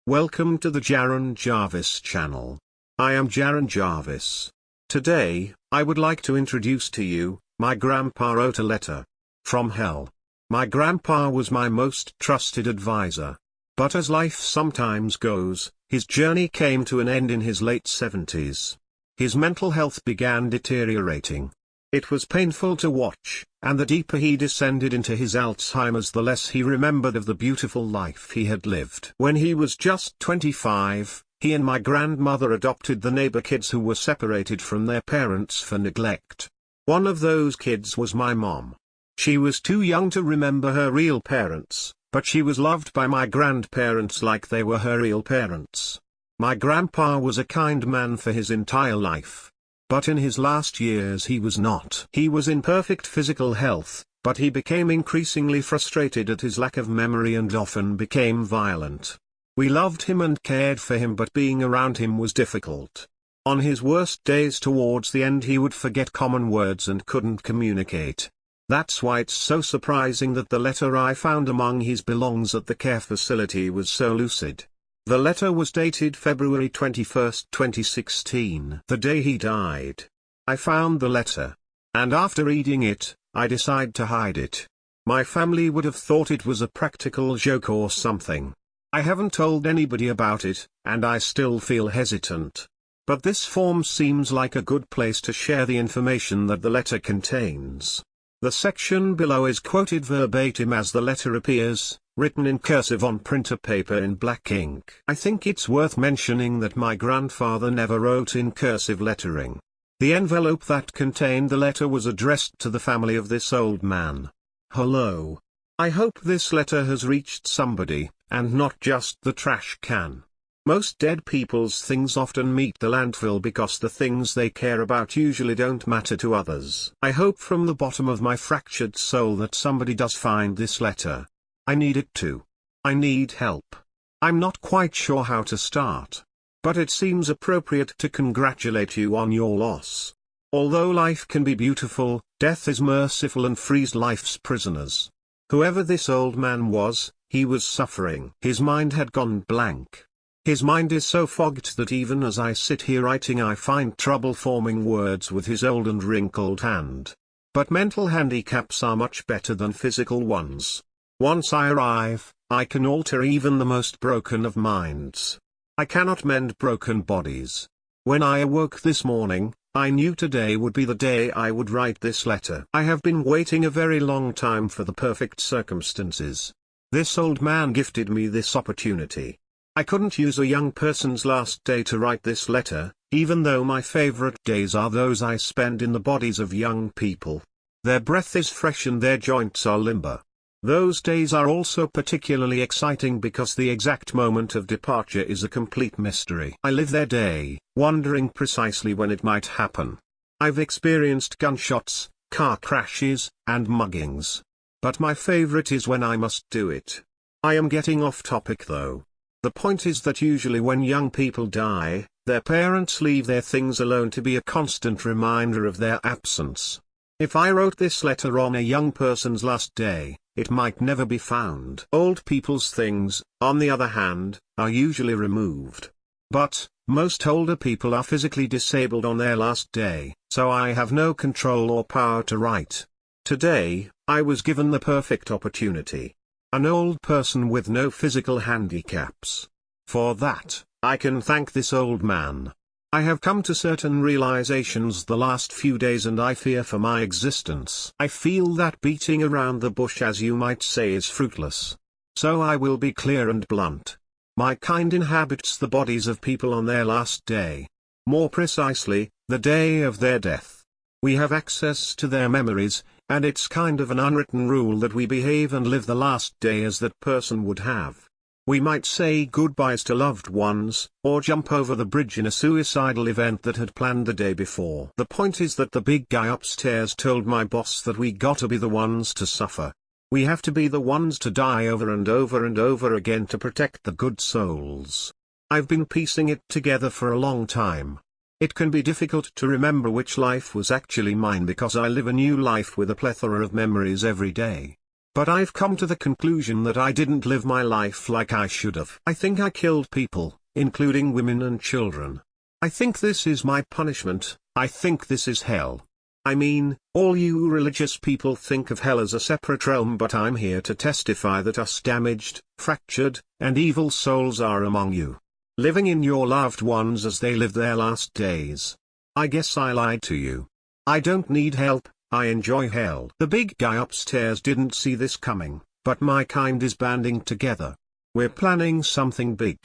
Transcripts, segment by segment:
Welcome to the Jaron Jarvis channel. I am Jaron Jarvis. Today, I would like to introduce to you, my grandpa wrote a letter from hell. My grandpa was my most trusted advisor. But as life sometimes goes, his journey came to an end in his late 70s. His mental health began deteriorating. It was painful to watch, and the deeper he descended into his Alzheimer's, the less he remembered of the beautiful life he had lived. When he was just 25, he and my grandmother adopted the neighbor kids who were separated from their parents for neglect. One of those kids was my mom. She was too young to remember her real parents, but she was loved by my grandparents like they were her real parents. My grandpa was a kind man for his entire life. But in his last years he was not. He was in perfect physical health, but he became increasingly frustrated at his lack of memory and often became violent. We loved him and cared for him, but being around him was difficult. On his worst days towards the end he would forget common words and couldn't communicate. That's why it's so surprising that the letter I found among his belongings at the care facility was so lucid. The letter was dated February 21, 2016, the day he died. I found the letter. And after reading it, I decided to hide it. My family would have thought it was a practical joke or something. I haven't told anybody about it, and I still feel hesitant. But this form seems like a good place to share the information that the letter contains. The section below is quoted verbatim as the letter appears, written in cursive on printer paper in black ink. I think it's worth mentioning that my grandfather never wrote in cursive lettering. The envelope that contained the letter was addressed to the family of this old man. Hello. I hope this letter has reached somebody, and not just the trash can. Most dead people's things often meet the landfill because the things they care about usually don't matter to others. I hope from the bottom of my fractured soul that somebody does find this letter. I need it too. I need help. I'm not quite sure how to start. But it seems appropriate to congratulate you on your loss. Although life can be beautiful, death is merciful and frees life's prisoners. Whoever this old man was, he was suffering. His mind had gone blank. His mind is so fogged that even as I sit here writing I find trouble forming words with his old and wrinkled hand. But mental handicaps are much better than physical ones. Once I arrive, I can alter even the most broken of minds. I cannot mend broken bodies. When I awoke this morning, I knew today would be the day I would write this letter. I have been waiting a very long time for the perfect circumstances. This old man gifted me this opportunity. I couldn't use a young person's last day to write this letter, even though my favorite days are those I spend in the bodies of young people. Their breath is fresh and their joints are limber. Those days are also particularly exciting because the exact moment of departure is a complete mystery. I live their day, wondering precisely when it might happen. I've experienced gunshots, car crashes, and muggings. But my favorite is when I must do it. I am getting off topic though. The point is that usually when young people die, their parents leave their things alone to be a constant reminder of their absence. If I wrote this letter on a young person's last day, it might never be found. Old people's things, on the other hand, are usually removed. But, most older people are physically disabled on their last day, so I have no control or power to write. Today, I was given the perfect opportunity. An old person with no physical handicaps. For that, I can thank this old man. I have come to certain realizations the last few days and I fear for my existence. I feel that beating around the bush, as you might say, is fruitless. So I will be clear and blunt. My kind inhabits the bodies of people on their last day. More precisely, the day of their death. We have access to their memories, and it's kind of an unwritten rule that we behave and live the last day as that person would have. We might say goodbyes to loved ones, or jump over the bridge in a suicidal event that had planned the day before. The point is that the big guy upstairs told my boss that we gotta be the ones to suffer. We have to be the ones to die over and over and over again to protect the good souls. I've been piecing it together for a long time. It can be difficult to remember which life was actually mine because I live a new life with a plethora of memories every day. But I've come to the conclusion that I didn't live my life like I should have. I think I killed people, including women and children. I think this is my punishment. I think this is hell. I mean, all you religious people think of hell as a separate realm, but I'm here to testify that us damaged, fractured, and evil souls are among you, living in your loved ones as they live their last days. I guess I lied to you. I don't need help, I enjoy hell. The big guy upstairs didn't see this coming, but my kind is banding together. We're planning something big.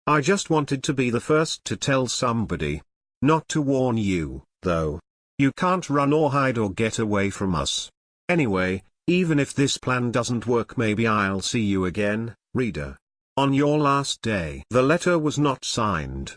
I just wanted to be the first to tell somebody. Not to warn you, though. You can't run or hide or get away from us. Anyway, even if this plan doesn't work, maybe I'll see you again, reader. On your last day. The letter was not signed,